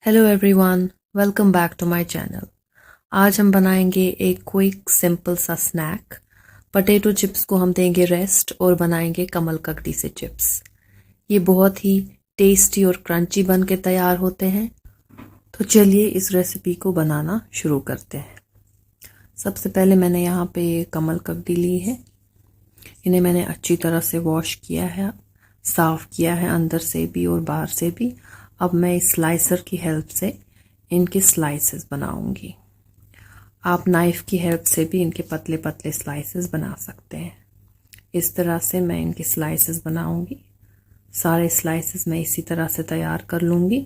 Hello everyone, welcome back to my channel. आज हम बनाएंगे एक क्विक सिंपल सा स्नैक। पोटैटो चिप्स को हम देंगे रेस्ट और बनाएंगे कमल ककड़ी से चिप्स। ये बहुत ही टेस्टी और क्रंची बन के तैयार होते हैं। तो चलिए इस रेसिपी को बनाना शुरू करते हैं। सबसे पहले मैंने यहाँ पे कमल ककड़ी ली है। इन्हें मैंने अच्छी तरह से वॉश किया है, साफ़ किया है अंदर से भी और बाहर से भी। अब मैं इस स्लाइसर की हेल्प से इनके स्लाइसेस बनाऊंगी। आप नाइफ़ की हेल्प से भी इनके पतले पतले स्लाइसेस बना सकते हैं। इस तरह से मैं इनके स्लाइसेस बनाऊंगी। सारे स्लाइसेस मैं इसी तरह से तैयार कर लूँगी।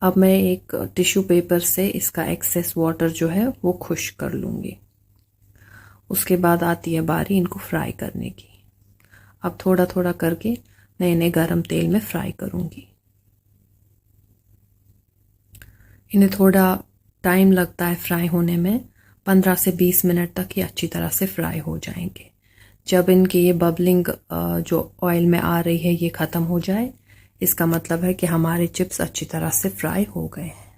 अब मैं एक टिश्यू पेपर से इसका एक्सेस वाटर जो है वो खुश्क कर लूँगी। उसके बाद आती है बारी इनको फ्राई करने की। अब थोड़ा थोड़ा करके मैं इन्हें गरम तेल में फ्राई करूँगी। इन्हें थोड़ा टाइम लगता है फ्राई होने में, 15 से 20 मिनट तक ये अच्छी तरह से फ्राई हो जाएंगे। जब इनके ये बबलिंग जो ऑयल में आ रही है ये ख़त्म हो जाए, इसका मतलब है कि हमारे चिप्स अच्छी तरह से फ्राई हो गए हैं।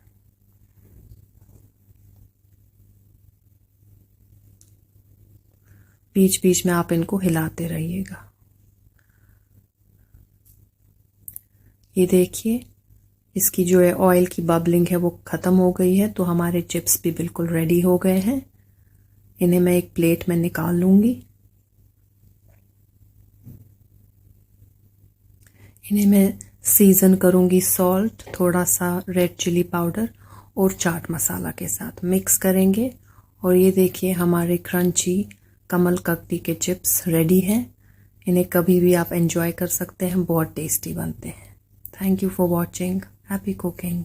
बीच बीच में आप इनको हिलाते रहिएगा। ये देखिए, इसकी जो है ऑयल की बबलिंग है वो ख़त्म हो गई है, तो हमारे चिप्स भी बिल्कुल रेडी हो गए हैं। इन्हें मैं एक प्लेट में निकाल लूँगी। इन्हें मैं सीज़न करूँगी सॉल्ट, थोड़ा सा रेड चिली पाउडर और चाट मसाला के साथ मिक्स करेंगे। और ये देखिए हमारे क्रंची कमल ककड़ी के चिप्स रेडी हैं। इन्हें कभी भी आप एंजॉय कर सकते हैं, बहुत टेस्टी बनते हैं। Thank you for watching. Happy cooking.